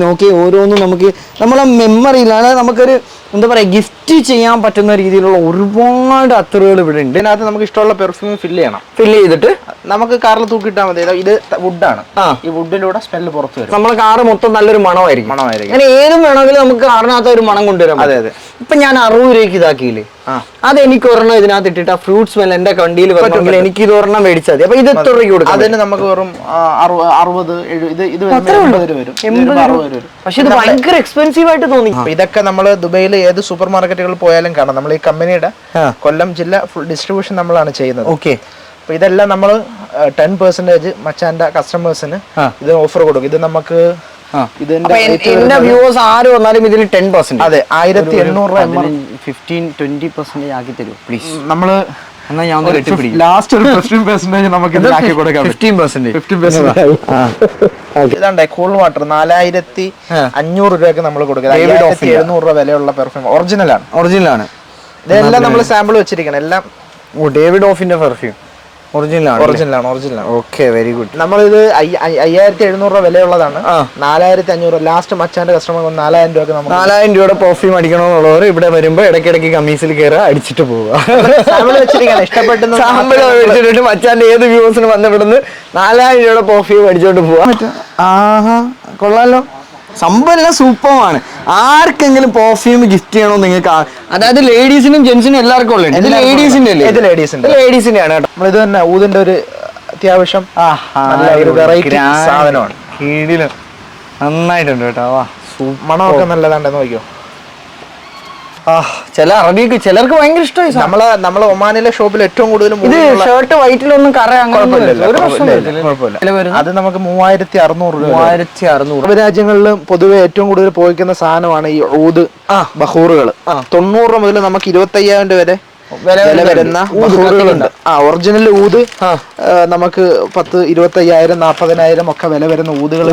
നോക്കി ഓരോന്നും നമുക്ക് നമ്മളെ മെമ്മറിയിലാണ്. നമുക്കൊരു എന്താ പറയാ, ഗിഫ്റ്റ് ചെയ്യാൻ പറ്റുന്ന രീതിയിലുള്ള ഒരുപാട് അത്തറുകൾ ഇവിടെ ഉണ്ട്. ഇതിനകത്ത് നമുക്ക് ഇഷ്ടമുള്ള പെർഫ്യൂം ഫില്ല് ചെയ്തിട്ട് നമുക്ക് കാറിൽ തൂക്കിയിട്ടാൽ മതി. ഇത് വുഡാണ്. ഈ വുഡിലൂടെ സ്മെല്ല് പുറത്ത് വരും. നമ്മളെ കാറ് മൊത്തം നല്ലൊരു മണമായിരിക്കും. അങ്ങനെ ഏതും വേണമെങ്കിലും നമുക്ക് കാറിനകത്ത് ഒരു മണം കൊണ്ടുവരാം. അതെ അതെ. ഇപ്പൊ ഞാൻ 60 രൂപയ്ക്ക് ഇതാക്കിയില്ലേ, അത് എനിക്ക് ഒരെണ്ണം ഇതിനകത്ത് ഇട്ടിട്ട് ആ ഫ്രൂട്ട് സ്മെൽ എന്റെ കണ്ടിയിൽ വരണമെങ്കിൽ എനിക്ക് ഇത് ഒരെണ്ണം മേടിച്ചാൽ മതി. അപ്പൊ ഇത് എത്ര രൂപയ്ക്ക് കൊടുക്കും? അതിന് നമുക്ക് വെറും 60, 70 ഇത് 80 വരും. പക്ഷെ ഇത് ഭയങ്കര എക്സ്പെൻസീവ് ആയിട്ട് തോന്നി. ഇതൊക്കെ നമ്മൾ ദുബൈയിൽ ഏത് സൂപ്പർ മാർക്കറ്റുകളിൽ പോയാലും കാണാം. നമ്മൾ ഈ കമ്പനിയുടെ കൊല്ലം ജില്ല ഫുൾ ഡിസ്ട്രിബ്യൂഷൻ നമ്മളാണ് ചെയ്യുന്നത്. ഓക്കെ. അപ്പൊ ഇതെല്ലാം നമ്മൾ 10% മച്ചാന്റെ കസ്റ്റമേഴ്സിന് ഇത് ഓഫർ കൊടുക്കും. ഇത് നമുക്ക് എന്റെ വ്യൂവേഴ്സ് ആര് വന്നാലും ഇതിൽ 10%. അതെ, 1800 രൂപ 15-20% ആക്കി തരൂ പ്ലീസ്. നമ്മള് എന്നാ ഞാൻ ലാസ്റ്റ് ഒരു 15% നമുക്ക് ഇതിലാക്കി കൊടുക്കാം. 15%. ഇതാണ്ടേ കൂൾ വാട്ടർ 4,500 രൂപയ്ക്ക് നമ്മൾ കൊടുക്കുന്നത്. 700 രൂപ വിലയുള്ള പെർഫ്യൂം ഒറിജിനലാണ്. ഇതെല്ലാം നമ്മൾ സാമ്പിൾ വെച്ചിരിക്കണം. എല്ലാം ഡേവിഡ് ഓഫിന്റെ പെർഫ്യൂം ഒറിജിനലാണ്. Okay, very good. നമ്മളിത് 5,700 രൂപ വിലയുള്ളതാണ്. 4,500 ലാസ്റ്റ് മച്ചാന്റെ കസ്റ്റമർ 4,000 രൂപ. 4,000 രൂപയുടെ പെർഫ്യൂം അടിക്കണമെന്നുള്ളവർ ഇവിടെ വരുമ്പോ ഇടയ്ക്കിടയ്ക്ക് കമ്മീസിൽ കയറുക, അടിച്ചിട്ട് പോവുക. ഇഷ്ടപ്പെടുന്ന സാമ്പിൾ മേടിച്ചിട്ട് മച്ചാന്റെ ഏത് വ്യൂസിന് വന്നപ്പെടുന്നത് 4,000 രൂപയുടെ പെർഫ്യൂം അടിച്ചോണ്ട് പോവാ. കൊള്ളാലോ, സംഭവം എല്ലാം സൂപ്പറാണ്. ആർക്കെങ്കിലും പെർഫ്യൂം ഗിഫ്റ്റ് ചെയ്യണോ നിങ്ങൾക്ക്? അതായത് ലേഡീസിനും ജെന്റ്സിനും എല്ലാവർക്കും ഉള്ളത്. ഇത് ലേഡീസിന്റെ അല്ലേ? ഇത് ലേഡീസിന്റെ ആണ് കേട്ടോ. നമ്മളിത് തന്നെ ഊതിന്റെ ഒരു അത്യാവശ്യം വെറൈറ്റി സാധനമാണ്. കീഴിലും നന്നായിട്ടുണ്ട് കേട്ടോ. മണമൊക്കെ നല്ലതാണ്ട് നോക്കിയോ. ചില അറബിക്ക് ചിലർക്ക് ഭയങ്കര ഇഷ്ടമായി. നമ്മളെ ഒമാനിലെ ഷോപ്പിൽ ഏറ്റവും കൂടുതൽ ഇത് ഷർട്ട് വൈറ്റിലൊന്നും കറ അത് നമുക്ക് 3600 രൂപ. 3600. രാജ്യങ്ങളിലും പൊതുവെ ഏറ്റവും കൂടുതൽ പോയിക്കുന്ന സാധനമാണ് ഈ ഊദ് ബഹൂറുകൾ. 90 മുതൽ നമുക്ക് 25,000 രൂപ വരെ വില വരുന്ന ബഹൂറുകളുണ്ട്. ഒറിജിനൽ ഊത് നമുക്ക് 10, 25,000, 40,000 ഒക്കെ വില വരുന്ന ഊതുകൾ.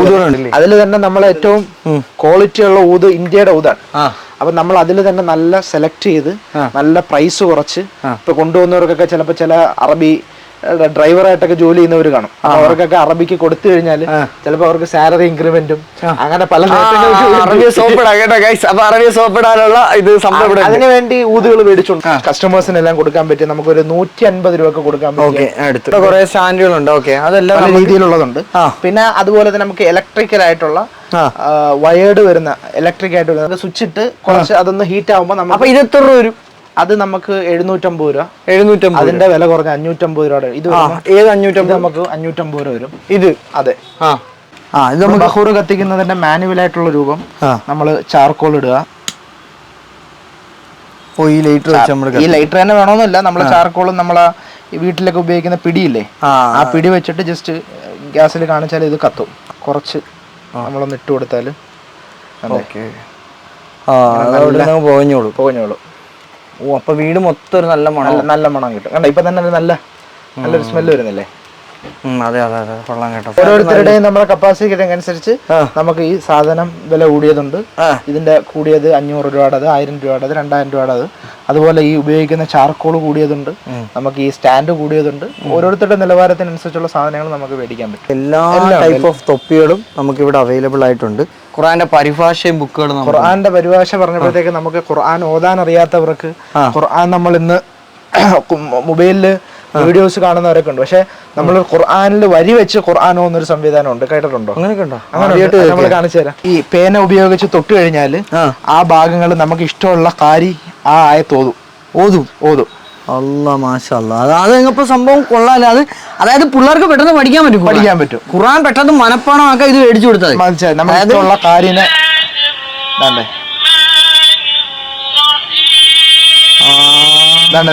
അതിൽ തന്നെ നമ്മൾ ഏറ്റവും ക്വാളിറ്റി ഉള്ള ഊത് ഇന്ത്യയുടെ ഊതാണ്. അപ്പൊ നമ്മൾ അതിൽ തന്നെ നല്ല സെലക്ട് ചെയ്ത് നല്ല പ്രൈസ് കുറച്ച് ഇപ്പൊ കൊണ്ടുവന്നവർക്കൊക്കെ ചിലപ്പോ ചില അറബി ഡ്രൈവറായിട്ടൊക്കെ ജോലി ചെയ്യുന്നവർ കാണും. അവർക്കൊക്കെ അറബിക്ക് കൊടുത്തു കഴിഞ്ഞാൽ ചിലപ്പോൾ അവർക്ക് സാലറി ഇൻക്രിമെന്റും അങ്ങനെ പല അതിനുവേണ്ടി ഊതുകൾ മേടിച്ചോണ്ട് കസ്റ്റമേഴ്സിനെല്ലാം കൊടുക്കാൻ പറ്റി നമുക്കൊരു 150 രൂപ കൊടുക്കാൻ പറ്റും. കുറെ സ്റ്റാൻഡുകളുണ്ട്. അതെല്ലാം രീതിയിലുള്ളതുണ്ട്. പിന്നെ അതുപോലെ തന്നെ നമുക്ക് ഇലക്ട്രിക്കൽ ആയിട്ടുള്ള വയേർഡ് വരുന്ന ഇലക്ട്രിക് ആയിട്ട് വരുന്ന സ്വിച്ച് ഇട്ട് കുറച്ച് അതൊന്ന് ഹീറ്റ് ആകുമ്പോൾ നമുക്ക് ഇത് എത്ര രൂപ വരും? അത് നമുക്ക് 750 രൂപ. 750. അതിന്റെ വില കുറഞ്ഞ 550 രൂപ. ഇത് ഏത് 550? നമുക്ക് 550 രൂപ വരും. ഇത് അതെ. ഇത് നമ്മൾ ബഹൂർ കത്തിക്കുന്നതിന്റെ മാനുവൽ ആയിട്ടുള്ള രൂപം. നമ്മൾ ചാർക്കോൾ ഇടുക. ഈ ലൈറ്റർ തന്നെ വേണമെന്നില്ല. നമ്മള് ചാർക്കോളും നമ്മളെ വീട്ടിലൊക്കെ ഉപയോഗിക്കുന്ന പിടിയില്ലേ, ആ പിടി വെച്ചിട്ട് ജസ്റ്റ് ഗ്യാസിൽ കാണിച്ചാൽ ഇത് കത്തും. കുറച്ച് നമ്മളൊന്ന് ഇട്ട് കൊടുത്താല് പോകഞ്ഞോളൂ. അപ്പൊ വീട് മൊത്തം ഒരു നല്ല മണം കിട്ടും. കണ്ട ഇപ്പൊ തന്നെ നല്ലൊരു സ്മെല്ല് വരുന്നില്ലേ? അതെ കൊള്ളാം കേട്ടോ. ഓരോരുത്തരുടെയും നമ്മുടെ കപ്പാസിറ്റി അനുസരിച്ച് നമുക്ക് ഈ സാധനം വില കൂടിയതുണ്ട്. ഇതിന്റെ കൂടിയത് 500 രൂപയുടേത്, 1000 രൂപയുടേത്, 2000 രൂപയുടേത്. അതുപോലെ ഈ ഉപയോഗിക്കുന്ന ചാർക്കോൾ കൂടിയതുണ്ട്, നമുക്ക് ഈ സ്റ്റാൻഡ് കൂടിയതുണ്ട്. ഓരോരുത്തരുടെ നിലവാരത്തിനനുസരിച്ചുള്ള സാധനങ്ങൾ നമുക്ക് മേടിക്കാൻ പറ്റും. എല്ലാ ടൈപ്പ് ഓഫ് തൊപ്പികളും നമുക്ക് ഇവിടെ അവൈലബിൾ ആയിട്ടുണ്ട്. ഖുർആന്റെ പരിഭാഷയും ബുക്കുകളും. ഖുർആന്റെ പരിഭാഷ പറഞ്ഞപ്പോഴത്തേക്ക് നമുക്ക് ഖുർആൻ ഓതാൻ അറിയാത്തവർക്ക് ഖുർആൻ നമ്മൾ ഇന്ന് മൊബൈലില് വീഡിയോസ് കാണുന്നവരൊക്കെ ഉണ്ട്. പക്ഷെ നമ്മൾ ഖുർആനിൽ വരി വെച്ച് ഖുർആൻ പോകുന്നൊരു സംവിധാനം ഉണ്ട്. കേട്ടിട്ടുണ്ടോ? അങ്ങനെ നമ്മൾ കാണിച്ചു തരാം. ഈ പേന ഉപയോഗിച്ച് തൊട്ട് കഴിഞ്ഞാൽ ആ ഭാഗങ്ങൾ നമുക്ക് ഇഷ്ടമുള്ള കാരി ആ ആയത്ത് ഓതും. അല്ലാ മാഷാ അല്ലാഹ്. അതിപ്പോ സംഭവം കൊള്ളാല്ലേ. അതായത് പിള്ളേർക്ക് പെട്ടെന്ന് പഠിക്കാൻ പറ്റും. ഖുർആൻ പെട്ടെന്ന് മനപ്പാടമാക്കാൻ ഇത് മേടിച്ചു കൊടുത്താൽ നമുക്ക് ഇഷ്ടമുള്ള കാര്യനെ.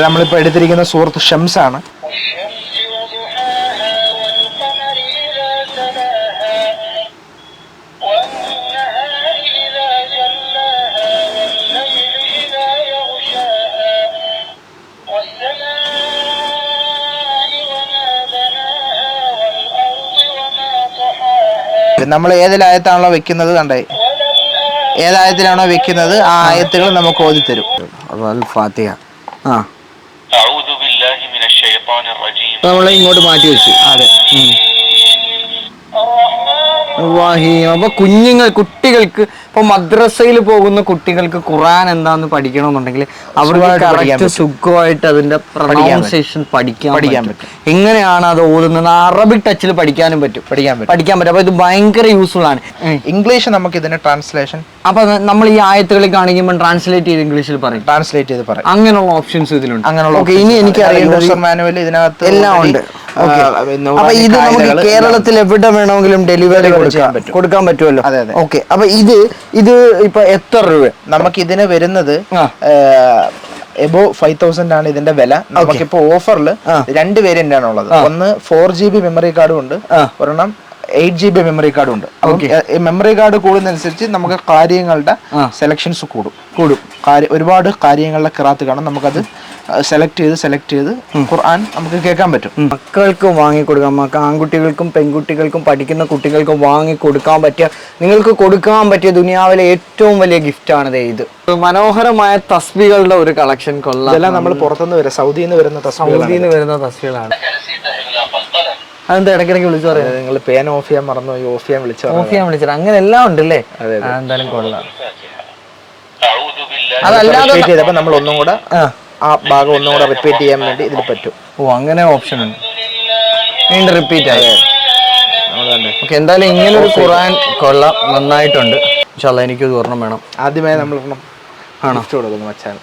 നമ്മളിപ്പോ എടുത്തിരിക്കുന്ന സൂറത്ത് ഷംസ് ആണ്. നമ്മൾ ഏതിലായത്താണല്ലോ വെക്കുന്നത്, കണ്ടേ ഏതായത്തിലാണോ വെക്കുന്നത് ആ ആയത്തുകൾ നമുക്ക് ഓതിത്തരും. ഫാത്തിഹ. നമ്മളെ ഇങ്ങോട്ട് മാറ്റി വെച്ചു. അതെ. അപ്പൊ കുട്ടികൾക്ക് ഇപ്പൊ മദ്രസയിൽ പോകുന്ന കുട്ടികൾക്ക് ഖുർആൻ എന്താന്ന് പഠിക്കണമെന്നുണ്ടെങ്കിൽ അവർക്ക് സുഖമായിട്ട് അതിന്റെ പ്രൊനൗൺസിയേഷൻ പഠിക്കാൻ പറ്റും. എങ്ങനെയാണ് അത് ഓതുന്നത് അറബിക് ടച്ചിൽ പഠിക്കാനും പറ്റും. അപ്പൊ ഇത് ഭയങ്കര യൂസ്ഫുൾ ആണ്. ഇംഗ്ലീഷ് നമുക്ക് ഇതിന്റെ ട്രാൻസ്ലേഷൻ, അപ്പൊ നമ്മൾ ഈ ആയത്തുകളിൽ കാണിക്കുമ്പോൾ ട്രാൻസ്ലേറ്റ് ചെയ്ത് ഇംഗ്ലീഷിൽ പറയും. അങ്ങനെയുള്ള ഓപ്ഷൻസ് ഇതിലുണ്ട്. ഇനി എനിക്ക് മാനുവൽ ഇതിനകത്ത് എല്ലാം ഉണ്ട്. അപ്പൊ ഇത് നമുക്ക് കേരളത്തിൽ എവിടെ വേണമെങ്കിലും ഡെലിവറി കൊടുക്കാൻ പറ്റുമല്ലോ. ഓക്കെ. അപ്പൊ ഇത് ഇപ്പൊ എത്ര രൂപ നമുക്ക് ഇതിന് വരുന്നത്? എബോ 5,000 ആണ് ഇതിന്റെ വില. നമുക്കിപ്പോ ഓഫറിൽ 2 വേരിയന്റ് ആണ് ഉള്ളത്. ഒന്ന് 4GB മെമ്മറി കാർഡും ഉണ്ട്, ഒരെണ്ണം 8GB മെമ്മറി കാർഡും ഉണ്ട്. മെമ്മറി കാർഡ് കൂടുന്നതനുസരിച്ച് നമുക്ക് കാര്യങ്ങളുടെ സെലക്ഷൻസ് കൂടും. ഒരുപാട് കാര്യങ്ങളുടെ ഖിറാത്ത് കാണും. നമുക്കത് സെലക്ട് ചെയ്ത് ഖുർആൻ നമുക്ക് കേൾക്കാൻ പറ്റും. മക്കൾക്ക് വാങ്ങിക്കൊടുക്കാം. ആൺകുട്ടികൾക്കും പെൺകുട്ടികൾക്കും പഠിക്കുന്ന കുട്ടികൾക്കും വാങ്ങിക്കൊടുക്കാൻ പറ്റിയ, നിങ്ങൾക്ക് കൊടുക്കാൻ പറ്റിയ ദുനിയാവിലെ ഏറ്റവും വലിയ ഗിഫ്റ്റാണ് ഇത്. മനോഹരമായ തസ്ബീകളുടെ ഒരു കളക്ഷൻ. കൊള്ളാം. ഇതെല്ലാം നമ്മൾ പുറത്തുനിന്ന് വരും, സൗദിയിൽ നിന്ന് വരുന്ന തസ്ബീകളാണ്. അതെന്താ ഇടയ്ക്കിടയ്ക്ക് വിളിച്ചു പറയാം? നിങ്ങൾ പേന ഓഫ് ചെയ്യാൻ മറന്നു, ഓഫ് ചെയ്യാൻ വിളിച്ചത്. അങ്ങനെ എല്ലാം ഉണ്ടല്ലേ? എന്തായാലും കൊള്ളാം. അതല്ലാതെ നമ്മൾ ഒന്നും കൂടെ ആ ഭാഗം ഒന്നും കൂടെ റിപ്പീറ്റ് ചെയ്യാൻ വേണ്ടി ഇതിൽ പറ്റും. അങ്ങനെ ഓപ്ഷൻ ഉണ്ട്. വീണ്ടും റിപ്പീറ്റ് ആയി. എന്തായാലും ഇങ്ങനെ ഒരു ഖുർആൻ കൊള്ളാം, നന്നായിട്ടുണ്ട്. ഇൻഷാല്ലാ എനിക്കൊരു ഒരെണ്ണം വേണം. ആദ്യമായി നമ്മൾ കൊടുക്കുന്നു മച്ചാൻ.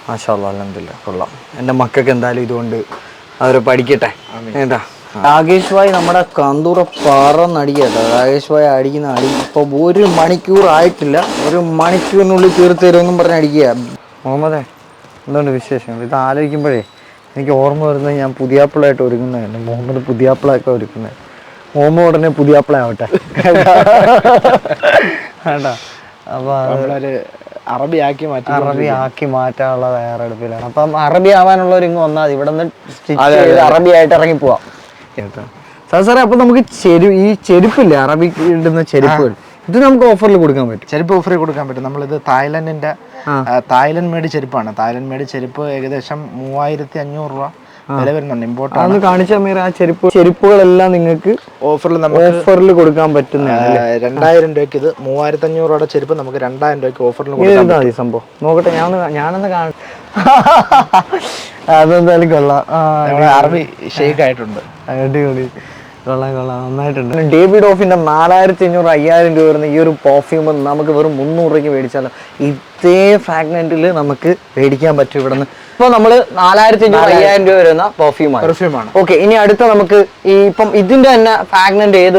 മാഷാ അല്ലാഹ്, അൽഹംദുലില്ലാഹ് കൊള്ളാം. എൻ്റെ മക്കൾക്ക് എന്തായാലും ഇതുകൊണ്ട് അവർ പഠിക്കട്ടെ. എന്താ രാകേഷ് ഭായ് നമ്മുടെ കന്തൂറ പറന്നടിക്കട്ടോ. രാകേഷ് ഭായ് അടിക്കുന്ന അടി ഇപ്പൊ 1 മണിക്കൂറായിട്ടില്ല, 1 മണിക്കൂറിനുള്ളിൽ തീർത്ത് തരുമെന്നും പറഞ്ഞ് അടിക്കുക. മുഹമ്മദേ, എന്തുകൊണ്ട് വിശേഷം? ഇത് ആലോചിക്കുമ്പോഴേ എനിക്ക് ഓർമ്മ വരുന്നത് ഞാൻ പുതിയാപ്പിളായിട്ട് ഒരുങ്ങുന്നതല്ല, മുഹമ്മദ് പുതിയാപ്പിളൊക്കെ ഒരുക്കുന്നത്. മുഹമ്മദ് ഉടനെ പുതിയാപ്പിള ആവട്ടെ വേണ്ട. അപ്പൊ അറബി ആക്കി മാറ്റാനുള്ള തയ്യാറെടുപ്പിലാണ്. അപ്പം അറബി ആവാനുള്ള ഒരു വന്നാൽ ഇവിടെ നിന്ന് അറബി ആയിട്ട് ഇറങ്ങി പോവാം കേട്ടോ. സാറേ, അപ്പൊ നമുക്ക് ഈ ചെരുപ്പില്ലേ, അറബി ഇടുന്ന ചെരുപ്പുകൾ, ഇത് നമുക്ക് ഓഫറിൽ കൊടുക്കാൻ പറ്റും? ചെരുപ്പ് ഓഫറിൽ കൊടുക്കാൻ പറ്റും. നമ്മളിത് തായ്ലൻഡ് മേഡ് ചെരുപ്പാണ്. തായ്ലൻഡ് മേഡ് ചെരുപ്പ് ഏകദേശം 3500 രൂപ വില വരുന്നുണ്ട്. ഇമ്പോർട്ട് ആണ്. കാണിച്ച ആ ചെരുപ്പുകളെല്ലാം നിങ്ങൾക്ക് ഓഫറിൽ കൊടുക്കാൻ പറ്റുന്ന 2000 രൂപയ്ക്ക് ഇത് 3500 രൂപയുടെ ചെരുപ്പ് നമുക്ക് 2000 രൂപയ്ക്ക് ഓഫറിൽ കൊടുക്കാൻ പറ്റും. സംഭവം നോക്കട്ടെ, ഞാനൊന്ന് കാണാം. അതെന്തായാലും കൊള്ളാം. അറബി ഷെയ്ക്ക് ആയിട്ടുണ്ട്. അടിപൊളി, കൊള്ളാം, നന്നായിട്ടുണ്ട്. ഡേവിഡ് ഓഫിന്റെ 4500 5000 രൂപ വരുന്ന ഈ ഒരു പെർഫ്യൂം നമുക്ക് വെറും 300 രൂപയ്ക്ക് മേടിച്ചാലോ? ഇതേ ഫ്രാഗ്നന്റിൽ നമുക്ക് മേടിക്കാൻ പറ്റും ഇവിടെ നിന്ന്. ഇപ്പൊ നമ്മള് 4500 5000 രൂപ വരുന്ന പെർഫ്യൂമാണ്. ഓക്കെ, ഇനി അടുത്ത നമുക്ക് ഈ ഇപ്പം ഇതിന്റെ തന്നെ ഫ്രാഗ്നന്റ് ഏത്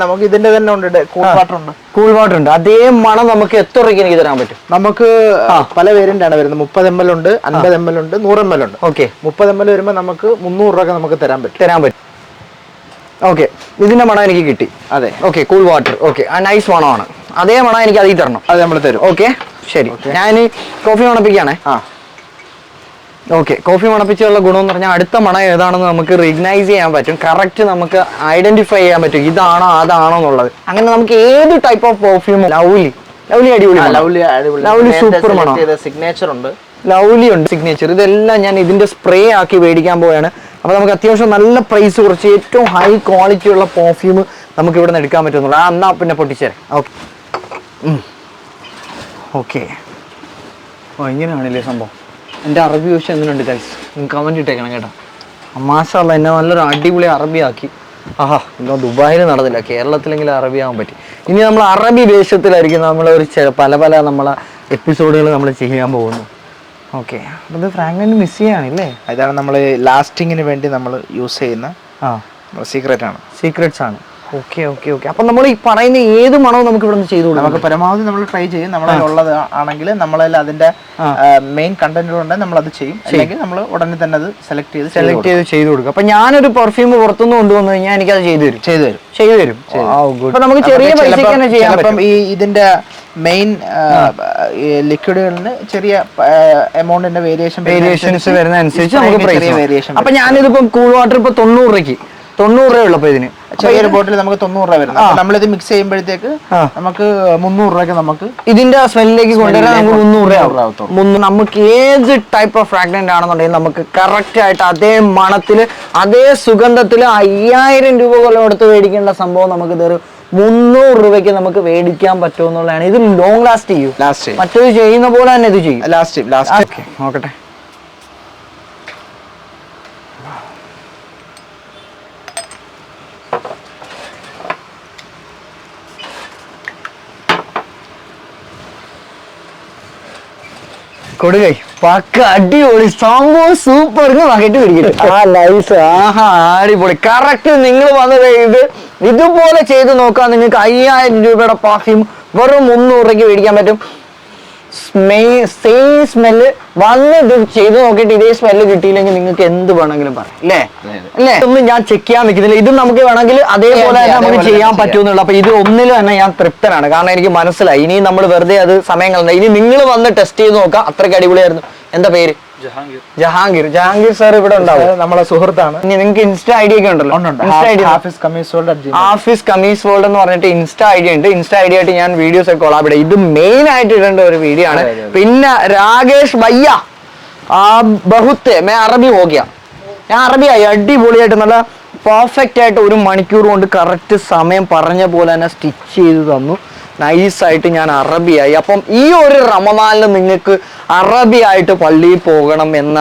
നമുക്ക് ഇതിന്റെ തന്നെ ഉണ്ട്, കൂൾ വാട്ടർ ഉണ്ട്. അതേ മണം നമുക്ക് എത്ര രൂപയ്ക്ക് എനിക്ക് തരാൻ പറ്റും? നമുക്ക് പല വേരിയന്റ് ആണ് വരുന്നത്. 30 ml ഉണ്ട്, 50 ml ഉണ്ട്, 100 ml ഉണ്ട്. ഓക്കെ, 30 ml വരുമ്പോൾ നമുക്ക് 300 രൂപ നമുക്ക് തരാൻ പറ്റും. ഓക്കെ, ഇതിന്റെ മണം എനിക്ക് കിട്ടി. അതെ, ഓക്കെ, കൂൾ വാട്ടർ. ഓക്കെ, ആ നൈസ് മണമാണ്. അതേ മണം എനിക്ക് അതിൽ തരണം. അത് നമ്മൾ തരും. ഓക്കെ, ശരി. ഞാൻ കോഫി മണപ്പിക്കുകയാണേ. ഓക്കെ, കോഫി മണപ്പിച്ചുള്ള ഗുണം എന്ന് പറഞ്ഞാൽ അടുത്ത മണം ഏതാണെന്ന് നമുക്ക് റിക്കഗ്നൈസ് ചെയ്യാൻ പറ്റും. കറക്റ്റ് നമുക്ക് ഐഡന്റിഫൈ ചെയ്യാൻ പറ്റും, ഇതാണോ അതാണോ എന്നുള്ളത്. അങ്ങനെ നമുക്ക് ഏത് type of perfume. Lovely super മണം. സിഗ്നേച്ചർ ഉണ്ട്, ലവ്ലി ഉണ്ട്, സിഗ്നേച്ചർ. ഇതെല്ലാം ഞാൻ ഇതിന്റെ സ്പ്രേ ആക്കി മേടിക്കാൻ പോവുകയാണ്. അപ്പൊ നമുക്ക് അത്യാവശ്യം നല്ല പ്രൈസ് കുറച്ച് ഏറ്റവും ഹൈ ക്വാളിറ്റി ഉള്ള പെർഫ്യൂം നമുക്ക് ഇവിടെ നിന്ന് എടുക്കാൻ പറ്റുന്നുള്ളൂ. എന്നാ പിന്നെ പൊട്ടിച്ചേരെ. Okay, okay. ഇങ്ങനെയാണല്ലേ സംഭവം. എൻ്റെ അറബി വിഷയം എങ്ങനെയുണ്ട് ഗൈസ്? കമന്റ് ഇട്ടേക്കണം കേട്ടോ. മാഷാഅല്ലാഹ്, എന്നെ നല്ലൊരു അടിപൊളി അറബി ആക്കി. ഇല്ല, ദുബായിൽ നടന്നില്ല, കേരളത്തിലെങ്കിലും അറബി ആവാൻ പറ്റി. ഇനി നമ്മൾ അറബി ദേശത്തിലായിരിക്കും നമ്മളൊരു പല നമ്മളെ എപ്പിസോഡുകൾ നമ്മൾ ചെയ്യാൻ പോകുന്നു. ഓക്കെ, അത് ഫ്രാങ്ക്ലിൻ മിസ് ചെയ്യാണില്ലേ? ഇതാണ് നമ്മൾ ലാസ്റ്റിങ്ങിന് വേണ്ടി നമ്മൾ യൂസ് ചെയ്യുന്ന സീക്രട്സ് ആണ്. ഓക്കെ. അപ്പൊ നമ്മൾ ഈ പറയുന്ന ഏത് മണവും നമുക്ക് ഇവിടെ നിന്ന് ചെയ്തു കൊടുക്കാം. നമുക്ക് പരമാവധി നമ്മൾ ട്രൈ ചെയ്യും. നമ്മളെ ഉള്ളത് ആണെങ്കിൽ നമ്മളതിൽ അതിന്റെ മെയിൻ കണ്ടന്റ് ഉണ്ടെങ്കിൽ നമ്മൾ അത് ചെയ്യും. അല്ലെങ്കിൽ നമ്മൾ ഉടനെ തന്നെ അത് സെലക്ട് ചെയ്ത് ചെയ്തു കൊടുക്കും. അപ്പൊ ഞാനൊരു പെർഫ്യൂം പുറത്തുനിന്ന് കൊണ്ടുവന്നു കഴിഞ്ഞാൽ എനിക്ക് അത് ചെയ്തു തരും. നമുക്ക് ചെറിയ പൈസക്ക് തന്നെ ചെയ്യാൻ പറ്റും. ഈ ഇതിന്റെ മെയിൻ ലിക്വിഡുകളിന് ചെറിയ എമൗണ്ടിന്റെ വേരിയേഷൻസ് വരുന്ന അനുസരിച്ച് നമുക്ക് പ്രൈസ്. അപ്പൊ ഞാനിതിപ്പം കൂൾ വാട്ടർ ഇപ്പൊ 90 രൂപയ്ക്ക് 90 രൂപ ഉള്ളപ്പോ ഇതിന് ചെറിയൊരു ബോട്ടിൽ നമുക്ക് 90 രൂപ വരുന്നത്. നമ്മളിത് മിക്സ് ചെയ്യുമ്പോഴത്തേക്ക് നമുക്ക് 300 രൂപയ്ക്ക് നമുക്ക് ഇതിന്റെ സ്മെല്ലിലേക്ക് കൊണ്ടുവരാൻ നമുക്ക് 300 രൂപ. നമുക്ക് ഏത് ടൈപ്പ് ഓഫ് ഫ്രാഗ്രന്റ് ആണെന്നുണ്ടെങ്കിൽ നമുക്ക് കറക്റ്റ് ആയിട്ട് അതേ മണത്തില് അതേ സുഗന്ധത്തില് 5000 രൂപ കൊല്ലം എടുത്ത് മേടിക്കേണ്ട സംഭവം നമുക്ക് ഇതൊരു 300 രൂപയ്ക്ക് നമുക്ക് മേടിക്കാൻ പറ്റുമെന്നുള്ളതാണ്. ഇത് ലോങ് ലാസ്റ്റ് ചെയ്യും. മറ്റേത് ചെയ്യുന്ന പോലെ തന്നെ ഇത് ചെയ്യും. ലാസ്റ്റ് നോക്കട്ടെ. കൊടുകൈ പക്ക അടിപൊളി സംഭവം, സൂപ്പർ. വകയിട്ട് പിടിക്കട്ടെ. അടിപൊളി. കറക്റ്റ് നിങ്ങൾ വന്നത് ഇതുപോലെ ചെയ്ത് നോക്കാം. നിങ്ങൾക്ക് 5000 രൂപയുടെ പെർഫ്യൂം വെറും 300 രൂപയ്ക്ക് മേടിക്കാൻ പറ്റും. സെയിം സ്മെല്ല് വന്ന് ഇത് ചെയ്ത് നോക്കിയിട്ട് ഇതേ സ്മെല്ല് കിട്ടിയില്ലെങ്കിൽ നിങ്ങൾക്ക് എന്ത് വേണമെങ്കിലും പറയാം, അല്ലേ? ഒന്നും ഞാൻ ചെക്ക് ചെയ്യാൻ നിൽക്കുന്നില്ല. ഇത് നമുക്ക് വേണമെങ്കിൽ അതേപോലെ തന്നെ നമുക്ക് ചെയ്യാൻ പറ്റുമെന്നുള്ളൂ. അപ്പൊ ഇത് ഒന്നിലും തന്നെ ഞാൻ തൃപ്തനാണ്. കാരണം എനിക്ക് മനസ്സിലായി. ഇനി നമ്മൾ വെറുതെ അത് സമയം കളഞ്ഞ. ഇനി നിങ്ങൾ വന്ന് ടെസ്റ്റ് ചെയ്ത് നോക്കാം. അത്രയ്ക്ക് അടിപൊളിയായിരുന്നു. എന്താ പേര്? ജഹാംഗീർ സാർ ഇവിടെ ഉണ്ടാവും, നമ്മളെ സുഹൃത്താണ്. നിങ്ങൾക്ക് ഇൻസ്റ്റ ഐഡി ഒക്കെ ഉണ്ടല്ലോ? ഹാഫിസ് കമീസ് വേൾഡ് എന്ന് പറഞ്ഞിട്ട് ഇൻസ്റ്റ ഐഡി ഉണ്ട്. ഇൻസ്റ്റ ഐഡി ആയിട്ട് ഞാൻ വീഡിയോസ് ഒക്കെ കൊളാബ് ചെയ്യും. ഇത് മെയിൻ ആയിട്ട് ഇടേണ്ട ഒരു വീഡിയോ ആണ്. പിന്നെ രാകേഷ് ഭയ്യ ബഹുത്തെ മേ അറബി ഹോഗിയ, ഞാൻ അറബിയായി അടിപൊളിയായിട്ട് നല്ല പെർഫെക്റ്റ് ആയിട്ട് 1 മണിക്കൂർ കൊണ്ട് കറക്റ്റ് സമയം പറഞ്ഞ പോലെ തന്നെ സ്റ്റിച്ച് ചെയ്ത് തന്നു. നൈസായിട്ട് ഞാൻ അറബിയായി. അപ്പം ഈ ഒരു റമദാനിൽ നിങ്ങൾക്ക് അറബിയായിട്ട് പള്ളിയിൽ പോകണം എന്ന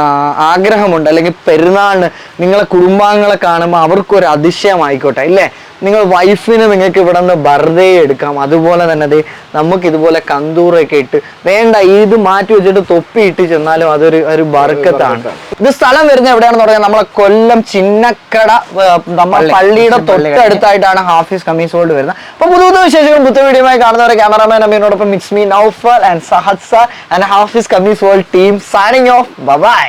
ആഗ്രഹമുണ്ട്, അല്ലെങ്കിൽ പെരുന്നാളിന് നിങ്ങളെ കുടുംബാംഗങ്ങളെ കാണുമ്പോൾ അവർക്കൊരു അതിശയമായിക്കോട്ടെ, ഇല്ലേ? നിങ്ങൾ വൈഫിന് നിങ്ങൾക്ക് ഇവിടെ നിന്ന് ബർദേ എടുക്കാം. അതുപോലെ തന്നെ നമുക്ക് ഇതുപോലെ കന്തൂറൊക്കെ ഇട്ട് വേണ്ട ഇത് മാറ്റി വെച്ചിട്ട് തൊപ്പി ഇട്ട് ചെന്നാലും അതൊരു ബർക്കത്താണ്. ഇത് സ്ഥലം വരുന്നത് എവിടെയാണെന്ന് പറഞ്ഞാൽ നമ്മളെ കൊല്ലം ചിന്നക്കട നമ്മുടെ പള്ളിയുടെ തൊട്ടടുത്തായിട്ടാണ് ഹാഫീസ് കമീസ് വേൾഡ് വരുന്നത്. അപ്പൊ പുതിയ വിശേഷങ്ങളും പുതിയ വീഡിയോയുമായി കാണുന്നവരെ ക്യാമറാമാൻ അമീനോടൊപ്പം it's me Naufal and Sahad sir and Hafeez Khamees world team signing off. By.